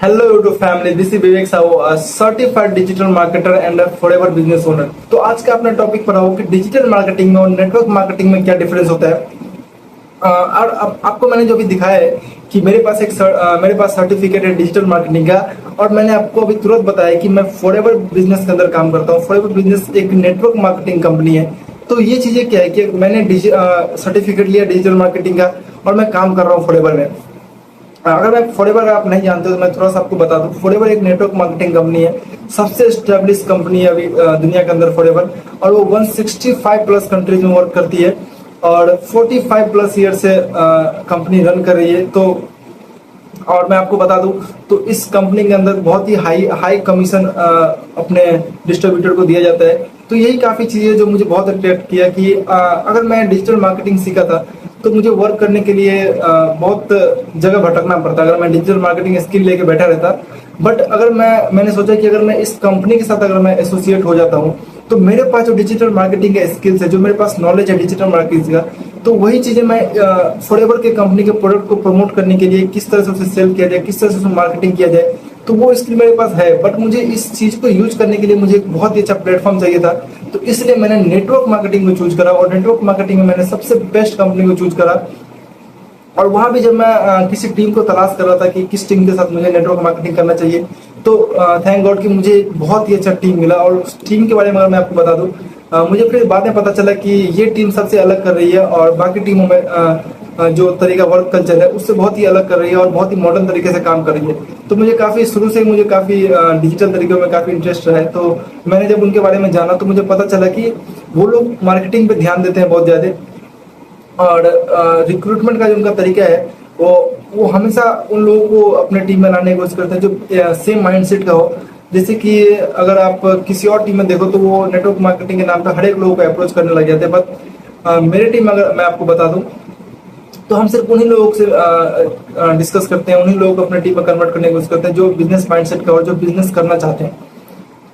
Hello YouTube family, this is Vivek Sahu, certified digital marketer and forever business owner. तो आज का अपना topic पर हो कि डिजिटल मार्केटिंग में और नेटवर्क मार्केटिंग में क्या डिफरेंस होता है। और आपको मैंने जो भी दिखाया है कि मेरे पास सर्टिफिकेट है डिजिटल मार्केटिंग का, और मैंने आपको अभी तुरंत बताया कि मैं फॉरएवर बिजनेस के अंदर काम करता हूँ। फॉरएवर बिजनेस एक नेटवर्क मार्केटिंग कंपनी है। तो ये चीजें क्या है कि मैंने सर्टिफिकेट लिया डिजिटल मार्केटिंग का और मैं काम कर रहा हूँ फॉरएवर में। अगर मैं फॉरएवर आप नहीं जानते तो मैं थोड़ा सा आपको बता दूं। फॉरएवर एक नेटवर्क मार्केटिंग कंपनी है, सबसे स्टेब्लिश कंपनी है अभी दुनिया के अंदर फॉरएवर, और वो 165 प्लस कंट्रीज में वर्क करती है और 45 प्लस ईयर से कंपनी रन कर रही है। तो और मैं आपको बता दूं तो इस कंपनी के अंदर बहुत ही हाई कमीशन अपने डिस्ट्रीब्यूटर को दिया जाता है। तो यही काफी चीजें जो मुझे बहुत अट्रैक्ट किया कि अगर मैं डिजिटल मार्केटिंग सीखा था तो मुझे वर्क करने के लिए बहुत जगह भटकना पड़ता अगर मैं डिजिटल मार्केटिंग स्किल लेके बैठा रहता। बट अगर मैंने सोचा कि अगर मैं इस कंपनी के साथ अगर मैं एसोसिएट हो जाता हूँ तो मेरे पास जो डिजिटल मार्केटिंग का स्किल्स है, जो मेरे पास नॉलेज है डिजिटल मार्केटिंग का, तो वही चीजें मैं फॉरएवर के कंपनी के प्रोडक्ट को प्रमोट करने के लिए किस तरह से उसे सेल किया जाए, किस तरह से उसे मार्केटिंग किया जाए, तो वो स्किल मेरे पास है। बट मुझे इस चीज को यूज करने के लिए मुझे एक बहुत ही अच्छा प्लेटफॉर्म चाहिए था। तो इसलिए मैंने नेटवर्क मार्केटिंग को चूज करा और नेटवर्क मार्केटिंग में मैंने सबसे बेस्ट कंपनी को चूज करा। और वहां भी जब मैं किसी टीम को तलाश कर रहा था कि किस टीम के साथ मुझे नेटवर्क मार्केटिंग करना चाहिए, तो थैंक गॉड कि मुझे बहुत ही अच्छा टीम मिला। और उस टीम के बारे में अगर मैं आपको बता दूं, मुझे फिर बाद में पता चला कि ये टीम सबसे अलग कर रही है और बाकी टीमों में जो तरीका वर्क कल्चर है उससे बहुत ही अलग कर रही है और बहुत ही मॉडर्न तरीके से काम कर रही है। तो मुझे काफी शुरू से मुझे काफी डिजिटल तरीकों में काफी इंटरेस्ट रहा है। तो मैंने जब उनके बारे में जाना तो मुझे पता चला कि वो लोग मार्केटिंग पे ध्यान देते हैं बहुत ज्यादा, और रिक्रूटमेंट का जो उनका तरीका है वो हमेशा उन लोगों को अपने टीम में लाने की कोशिश करते हैं जो सेम माइंडसेट का हो। जैसे कि अगर आप किसी और टीम में देखो तो वो नेटवर्क मार्केटिंग के नाम पर हर एक लोगों को अप्रोच करने लग जाते हैं। बट मेरी टीम अगर मैं आपको बता दूं तो हम सिर्फ उन्हीं लोगों से डिस्कस करते हैं, उन्हीं लोगों को अपने टीम में कन्वर्ट करने की कोशिश करते हैं जो बिजनेस माइंडसेट का और जो बिजनेस करना चाहते हैं।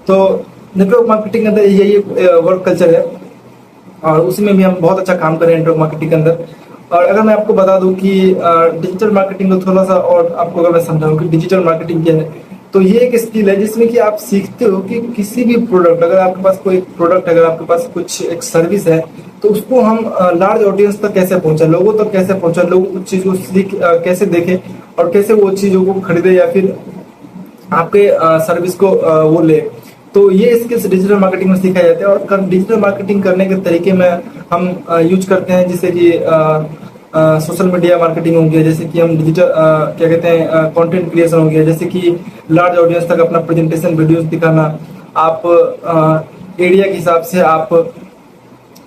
तो नेटवर्क मार्केटिंग के अंदर यही वर्क कल्चर है और उसी में भी हम बहुत अच्छा काम कर रहे हैं नेटवर्क मार्केटिंग के अंदर। और अगर मैं आपको बता दूं कि डिजिटल मार्केटिंग को थोड़ा सा और आपको अगर मैं समझाऊं कि डिजिटल मार्केटिंग क्या है, तो ये एक स्किल है जिसमें कि आप सीखते हो कि किसी भी प्रोडक्ट, अगर आपके पास कोई प्रोडक्ट, अगर आपके पास कुछ एक सर्विस है, तो उसको हम लार्ज ऑडियंस तक कैसे पहुंचा, लोगों तक कैसे पहुंचा, लोग उस चीज को कैसे देखें और कैसे वो चीजों को खरीदे या फिर आपके सर्विस को वो ले। तो ये स्किल्स डिजिटल मार्केटिंग में सिखाए जाते हैं। और डिजिटल मार्केटिंग करने के तरीके में हम यूज करते हैं जैसे कि सोशल मीडिया मार्केटिंग हो गया, जैसे कि हम डिजिटल क्या कहते हैं कंटेंट क्रिएशन हो गया, जैसे कि लार्ज ऑडियंस तक अपना प्रेजेंटेशन वीडियोस दिखाना। आप एरिया के हिसाब से आप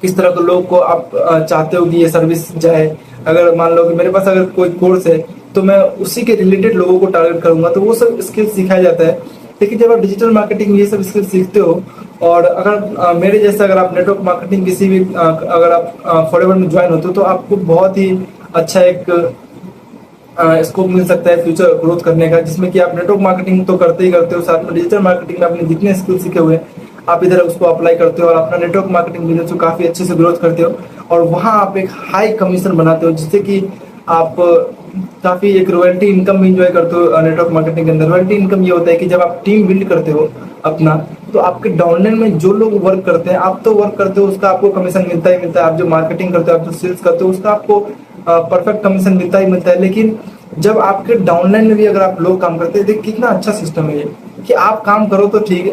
किस तरह के लोग को आप चाहते हो कि ये सर्विस जाए। अगर मान लो कि मेरे पास अगर कोई कोर्स है तो मैं उसी के रिलेटेड लोगों को टारगेट करूंगा, तो वो सब स्किल सिखाया जाता है। लेकिन जब आप डिजिटल मार्केटिंग ये सब स्किल सीखते हो और अगर मेरे जैसे अगर आप नेटवर्क मार्केटिंग किसी भी अगर आप फॉरएवर में ज्वाइन होते हो तो आपको बहुत ही अच्छा एक स्कोप मिल सकता है फ्यूचर ग्रोथ करने का, जिसमें कि आप नेटवर्क मार्केटिंग तो करते ही करते हो, साथ में डिजिटल मार्केटिंग में अपने जितने स्किल सीखे हुए आप इधर उसको अप्लाई करते हो और अपना नेटवर्क मार्केटिंग बिजनेस को काफी अच्छे से ग्रोथ करते हो। और वहां आप एक हाई कमीशन बनाते हो जिससे कि आप काफी एक रॉयल्टी इनकम भी इंजॉय करते हो। नेटवर्क मार्केटिंग के अंदर रॉयल्टी इनकम ये होता है कि जब आप टीम बिल्ड करते हो अपना, तो आपके डाउनलाइन में जो लोग वर्क करते हैं, आप तो वर्क करते हो उसका आपको कमीशन मिलता ही मिलता है, आप जो मार्केटिंग करते हो, आप जो सेल्स करते हो उसका आपको परफेक्ट कमीशन मिलता ही मिलता है। लेकिन जब आपके डाउनलाइन में भी अगर आप लोग काम करते हैं, देखिए कितना अच्छा सिस्टम है ये कि आप काम करो तो ठीक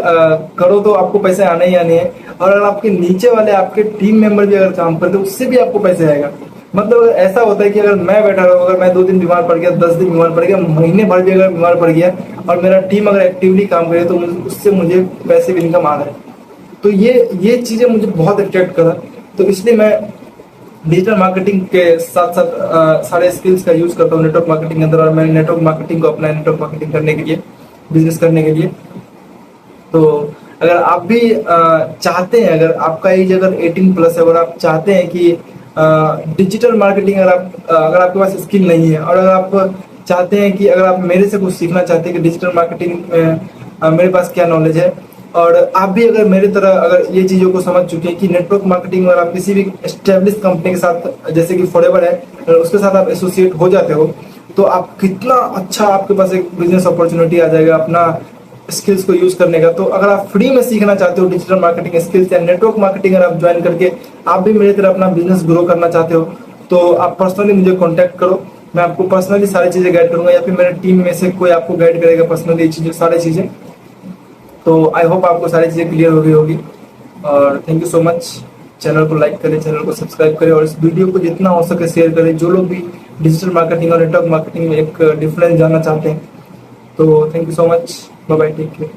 करो तो आपको पैसे आने ही आने हैं, और अगर आपके नीचे वाले आपके टीम मेंबर भी अगर काम करते हैं उससे भी आपको पैसे आएगा। मतलब ऐसा होता है कि अगर मैं बैठा रहूँ, अगर मैं 2 दिन बीमार पड़ गया, 10 दिन बीमार पड़ गया, महीने भर भी अगर बीमार पड़ गया और मेरा टीम अगर एक्टिवली काम करे तो उससे मुझे पैसिव इनकम आ रहा है। तो ये चीजें मुझे बहुत अट्रैक्ट करा। तो इसलिए मैं डिजिटल मार्केटिंग के साथ साथ सारे स्किल्स का यूज करता हूँ नेटवर्क मार्केटिंग के अंदर, और मैंने नेटवर्क मार्केटिंग को अपना नेटवर्क मार्केटिंग करने के लिए, बिजनेस करने के लिए। तो अगर आप भी चाहते हैं, अगर आपका एज अगर 18 प्लस है और आप चाहते हैं कि डिजिटल मार्केटिंग अगर आपके पास स्किल नहीं है, और अगर आप चाहते हैं कि अगर आप मेरे से कुछ सीखना चाहते हैं कि डिजिटल मार्केटिंग मेरे पास क्या नॉलेज है, और आप भी अगर मेरे तरह अगर ये चीजों को समझ चुके हैं कि नेटवर्क मार्केटिंग और आप किसी भी एस्टेब्लिश कंपनी के साथ जैसे कि फॉरएवर है उसके साथ आप एसोसिएट हो जाते हो, तो आप कितना अच्छा आपके पास एक बिजनेस अपॉर्चुनिटी आ जाएगा अपना स्किल्स को यूज करने का। तो अगर आप फ्री में सीखना चाहते हो डिजिटल मार्केटिंग स्किल्स या नेटवर्क मार्केटिंग, अगर आप ज्वाइन करके आप भी मेरी तरह अपना बिजनेस ग्रो करना चाहते हो, तो आप पर्सनली मुझे कांटेक्ट करो। मैं आपको पर्सनली सारी चीजें गाइड करूंगा, या फिर मेरे टीम में से कोई आपको गाइड करेगा पर्सनली चीजें, सारी चीजें। तो आई होप आपको सारी चीजें क्लियर हो गई होगी। और thank you so much. Channel को लाइक करें, चैनल को सब्सक्राइब करें, और इस वीडियो को जितना हो सके शेयर करें। जो लोग भी डिजिटल मार्केटिंग और नेटवर्क मार्केटिंग में एक डिफरेंस जानना चाहते हैं। तो thank you so much. Bye bye, take care.